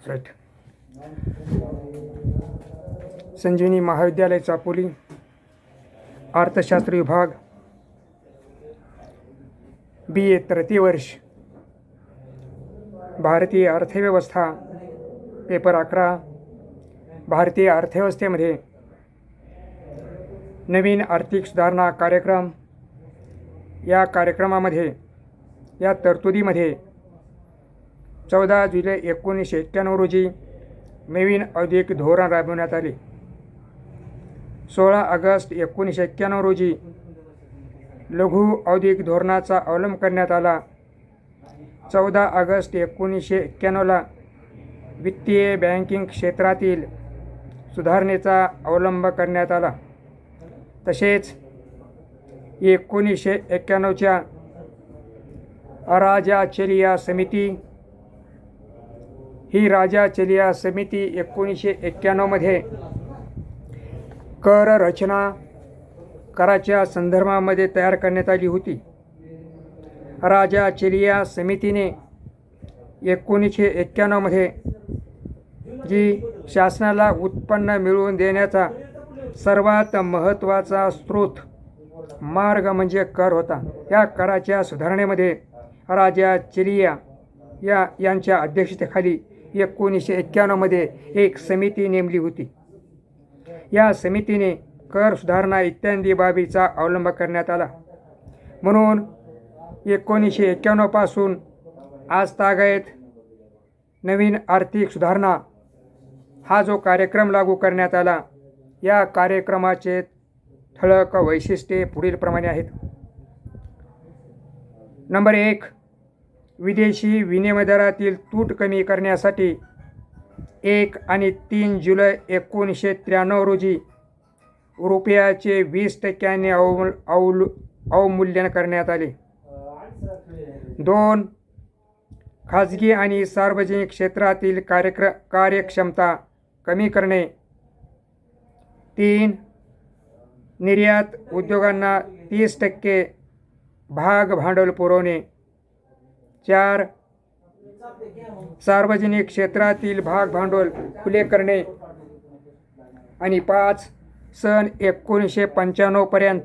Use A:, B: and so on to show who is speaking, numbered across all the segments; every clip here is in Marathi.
A: राईट. संजीवनी महाविद्यालय चापोली, अर्थशास्त्र विभाग, BA तृतीय वर्ष, भारतीय अर्थव्यवस्था, पेपर 11. भारतीय अर्थव्यवस्थेमध्ये नवीन आर्थिक सुधारणा कार्यक्रम. या कार्यक्रमामध्ये या तरतुदीमध्ये 14 जुलै 1991 रोजी नवीन औद्योगिक धोरण राबवण्यात आले. 16 ऑगस्ट 1991 रोजी लघु औद्योगिक धोरणाचा अवलंब करण्यात आला. 14 ऑगस्ट 1991ला वित्तीय बँकिंग क्षेत्रातील सुधारणेचा अवलंब करण्यात आला. तसेच 1991च्या राजा-चलिया समिती ही राजा-चलिया समिती 1991 मध्ये कर रचना कराच्या संदर्भामध्ये तयार करण्यात आली होती. राजा-चलिया समितीने 1991 मध्ये जी शासनाला उत्पन्न मिळवून देण्याचा सर्वात महत्त्वाचा स्रोत मार्ग म्हणजे कर होता. या कराच्या सुधारणेमध्ये राजा-चलिया यांच्या अध्यक्षतेखाली 1991 मध्ये एक समिती नेमली होती. या समितीने कर सुधारणा इत्यादी बाबीचा अवलंब करण्यात आला. म्हणून 1991 पासून आज तागायत नवीन आर्थिक सुधारणा हा जो कार्यक्रम लागू करण्यात आला, या कार्यक्रमाचे ठळक वैशिष्ट्ये पुढीलप्रमाणे आहेत. नंबर 1, विदेशी विनिमय दरातील तूट कमी करण्यासाठी 1 आणि 3 जुलै 1993 रोजी रुपयाचे 20% अवमूल्यन करण्यात आले. 2, खाजगी आणि सार्वजनिक क्षेत्रातील कार्यक्षमता कमी करणे. 3, निर्यात उद्योगांना 30% भाग भांडवल पुरवणे. 4, सार्वजनिक क्षेत्रातील भाग भांडवल खुले करणे. आणि 5, सन 1995 पर्यंत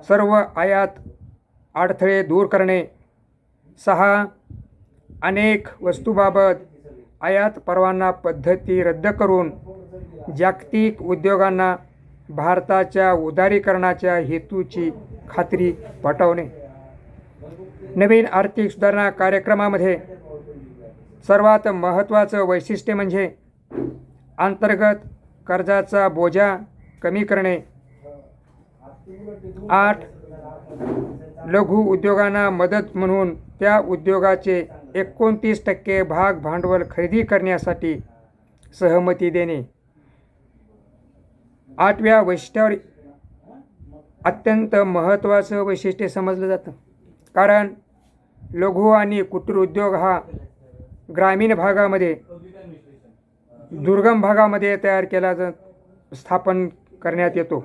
A: सर्व आयात अडथळे दूर करणे. 6, अनेक वस्तूबाबत आयात परवाना पद्धती रद्द करून जागतिक उद्योगांना भारताच्या उदारीकरणाच्या हेतूची खात्री पटवणे. नवीन आर्थिक सुधारणा कार्यक्रमामध्ये सर्वात महत्त्वाचं वैशिष्ट्य म्हणजे अंतर्गत कर्जाचा बोजा कमी करणे. 8, लघु उद्योगांना मदत म्हणून त्या उद्योगाचे 29% भाग भांडवल खरेदी करण्यासाठी सहमती देणे. 8व्या वैशिष्ट्यावर अत्यंत महत्त्वाचं वैशिष्ट्य समजलं जातं, कारण लघु आणि कुटीर उद्योग हा ग्रामीण भागामध्ये, दुर्गम भागामध्ये तयार केला स्थापन करण्यात येतो.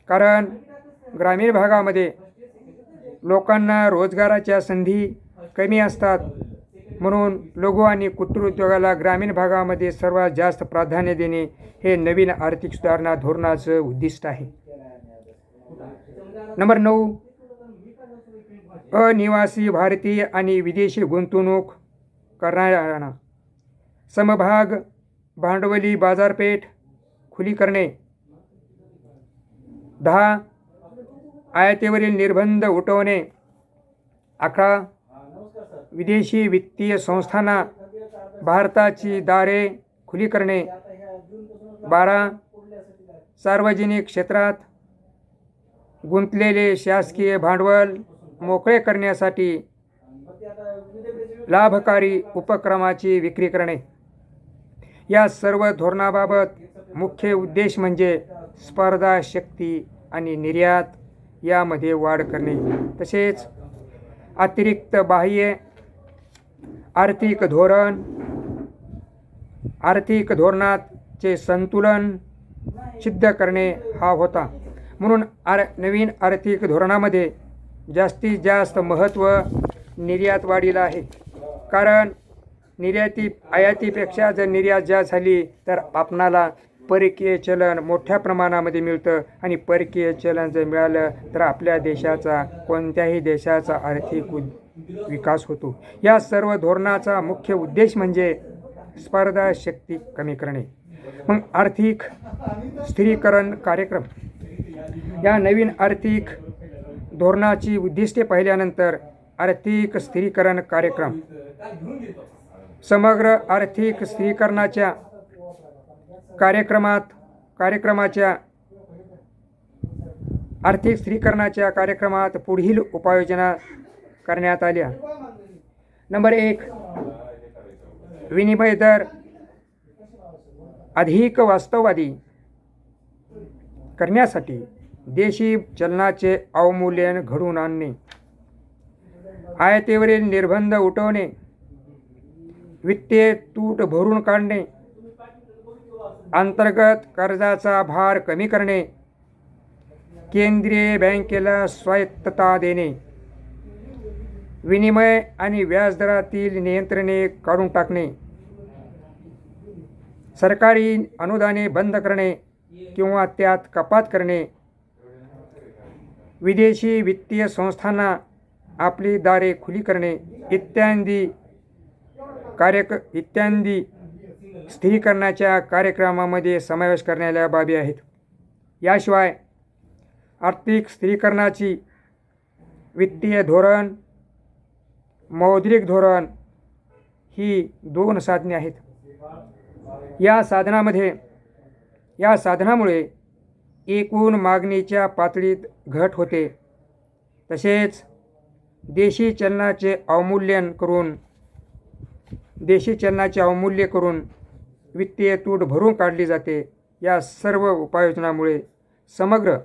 A: कारण ग्रामीण भागामध्ये लोकांना रोजगाराच्या संधी कमी असतात. म्हणून लघु आणि कुटीर उद्योगाला ग्रामीण भागामध्ये सर्वात जास्त प्राधान्य देणे हे नवीन आर्थिक सुधारणा धोरणाचं उद्दिष्ट आहे. नंबर 9, अनिवासी भारतीय आणि विदेशी गुंतवणूक करणाऱ्यांना समभाग भांडवली बाजारपेठ खुली करणे. 10, आयातीवरील निर्बंध उठवणे. 11, विदेशी वित्तीय संस्थांना भारताची दारे खुली करणे. 12, सार्वजनिक क्षेत्रात गुंतलेले शासकीय भांडवल मोकळे करण्यासाठी लाभकारी उपक्रमाची विक्री करणे. या सर्व धोरणाबाबत मुख्य उद्देश म्हणजे स्पर्धा शक्ती आणि निर्यात यामध्ये वाढ करणे. तसेच अतिरिक्त बाह्य आर्थिक धोरणाचे संतुलन सिद्ध करणे हा होता. म्हणून नवीन आर्थिक धोरणामध्ये जास्तीत जास्त महत्त्व निर्यात वाढीला आहे. कारण आयातीपेक्षा जर निर्यात जास्त झाली तर आपणाला परकीय चलन मोठ्या प्रमाणामध्ये मिळतं आणि परकीय चलन जर मिळालं तर आपल्या देशाचा कोणत्याही देशाचा आर्थिक विकास होतो. या सर्व धोरणाचा मुख्य उद्देश म्हणजे स्पर्धा शक्ती कमी करणे. मग आर्थिक स्थिरीकरण कार्यक्रम, या नवीन आर्थिक धोरणाची उद्दिष्टे पाहिल्यानंतर आर्थिक स्थिरीकरण कार्यक्रम समग्र आर्थिक स्थिरीकरणाच्या कार्यक्रमात पुढील उपाययोजना करण्यात आल्या. नंबर 1, विनिमय दर अधिक वास्तववादी करण्यासाठी देशी चलनाचे अवमूल्यन घडवून आणणे, आयातीवरील निर्बंध उठवणे, वित्तीय तूट भरून काढणे, अंतर्गत कर्जाचा भार कमी करणे, केंद्रीय बँकेला स्वायत्तता देणे, विनिमय आणि व्याजदरातील नियंत्रणे काढून टाकणे, सरकारी अनुदाने बंद करणे किंवा त्यात कपात करणे, विदेशी वित्तीय संस्थांना आपली दारे खुली करणे इत्यादी स्थिरीकरणाच्या कार्यक्रमामध्ये समावेश करण्याच्या बाबी आहेत. याशिवाय आर्थिक स्थिरीकरणाची वित्तीय धोरण, मौद्रिक धोरण ही 2 साधने आहेत. या साधनामुळे एकूण मागणीच्या पातळीत घट होते. तसेच देशी चलनाचे अवमूल्य करून वित्तीय तूट भरून काढली जाते. या सर्व उपाययोजनांमुळे समग्र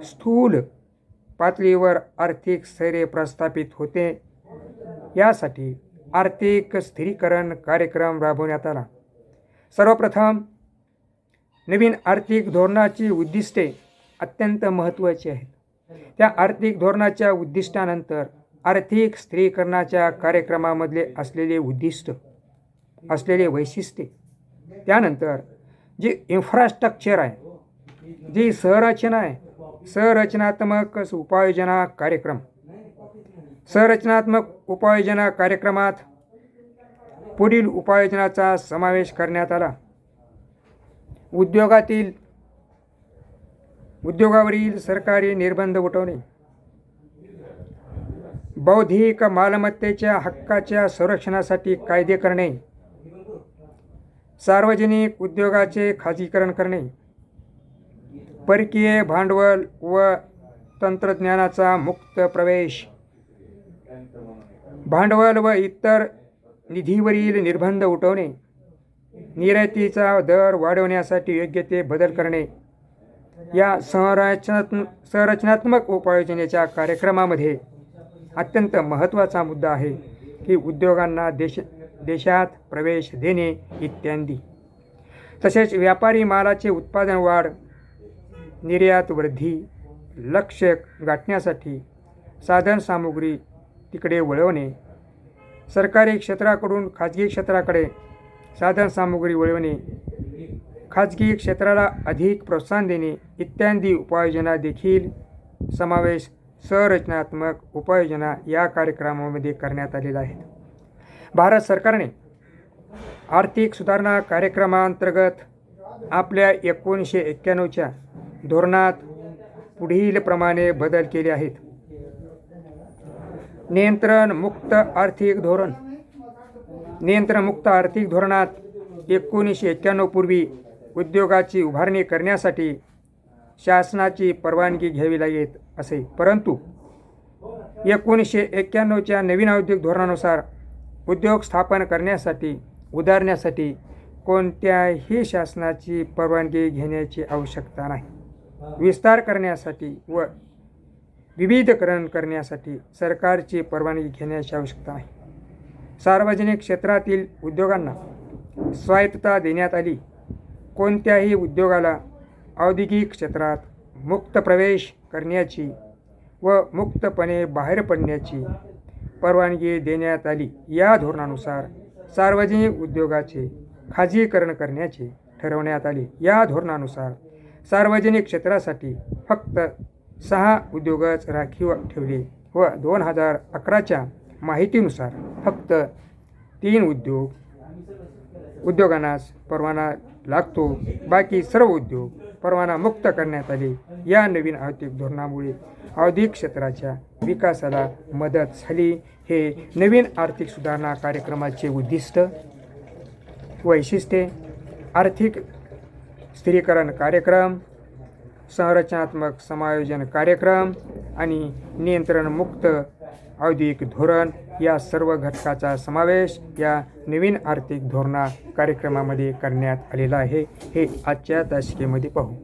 A: स्थूल पातळीवर आर्थिक स्थैर्य प्रस्थापित होते. यासाठी आर्थिक स्थिरीकरण कार्यक्रम राबवण्यात आला. सर्वप्रथम नवीन आर्थिक धोरणाची उद्दिष्टे अत्यंत महत्त्वाची आहेत. त्या आर्थिक धोरणाच्या उद्दिष्टानंतर आर्थिक स्थिरीकरणाच्या कार्यक्रमामधले असलेले उद्दिष्ट, असलेले वैशिष्ट्ये, त्यानंतर जे इन्फ्रास्ट्रक्चर आहे, जी संरचना आहे, संरचनात्मक उपाययोजना कार्यक्रमात पुढील उपाययोजनाचा समावेश करण्यात आला. उद्योगावरील सरकारी निर्बंध उठवणे, बौद्धिक मालमत्तेच्या हक्काच्या संरक्षणासाठी कायदे करणे, सार्वजनिक उद्योगाचे खाजगीकरण करणे, परकीय भांडवल व तंत्रज्ञानाचा मुक्त प्रवेश, भांडवल व इतर निधीवरील निर्बंध उठवणे, निर्यातीचा दर वाढवण्यासाठी योग्य ते बदल करणे. या संरचनात्मक उपाययोजनेच्या कार्यक्रमामध्ये अत्यंत महत्त्वाचा मुद्दा आहे की उद्योगांना देशात प्रवेश देणे इत्यादी. तसेच व्यापारी मालाचे उत्पादन वाढ, निर्यात वृद्धी लक्ष्य गाठण्यासाठी साधनसामुग्री तिकडे वळवणे, सरकारी क्षेत्राकडून खाजगी क्षेत्राकडे साधनसामुग्री वळवणे, खाजगी क्षेत्राला अधिक प्रोत्साहन देणे इत्यादी उपाययोजना देखील समावेश संरचनात्मक उपाययोजना या कार्यक्रमामध्ये करण्यात आलेला आहे. भारत सरकारने आर्थिक सुधारणा कार्यक्रमांतर्गत आपल्या 1991च्या धोरणात पुढील प्रमाणे बदल केले आहेत. नियंत्रणमुक्त आर्थिक धोरणात 1991 पूर्वी उद्योगाची उभारणी करण्यासाठी शासनाची परवानगी घ्यावी लागेल असे, परंतु 1991च्या नवीन औद्योगिक धोरणानुसार उद्योग स्थापन करण्यासाठी उभारण्यासाठी कोणत्याही शासनाची परवानगी घेण्याची आवश्यकता नाही. विस्तार करण्यासाठी व विविधीकरण करण्यासाठी सरकारची परवानगी घेण्याची आवश्यकता नाही. सार्वजनिक क्षेत्रातील उद्योगांना स्वायत्तता देण्यात आली. कोणत्याही उद्योगाला औद्योगिक क्षेत्रात मुक्त प्रवेश करण्याची व मुक्तपणे बाहेर पडण्याची परवानगी देण्यात आली. या धोरणानुसार सार्वजनिक उद्योगाचे खाजगीकरण करण्याचे ठरवण्यात आले. या धोरणानुसार सार्वजनिक क्षेत्रासाठी फक्त 6 उद्योगच राखीव ठेवले व 2011च्या माहितीनुसार फक्त 3 उद्योगांनाच परवाना लागतो. बाकी सर्व उद्योग परवाना मुक्त करण्यात आले. या नवीन आर्थिक धोरणामुळे औद्योगिक क्षेत्राच्या विकासाला मदत झाली. हे नवीन आर्थिक सुधारणा कार्यक्रमाचे उद्दिष्ट, वैशिष्ट्ये: आर्थिक स्थिरीकरण कार्यक्रम, संरचनात्मक समायोजन कार्यक्रम आणि नियंत्रणमुक्त औद्योगिक धोरण या सर्व घटकाचा समावेश या नवीन आर्थिक धोरणा कार्यक्रमामध्ये करण्यात आलेला आहे. हे आजच्या तासिकेमध्ये पाहू.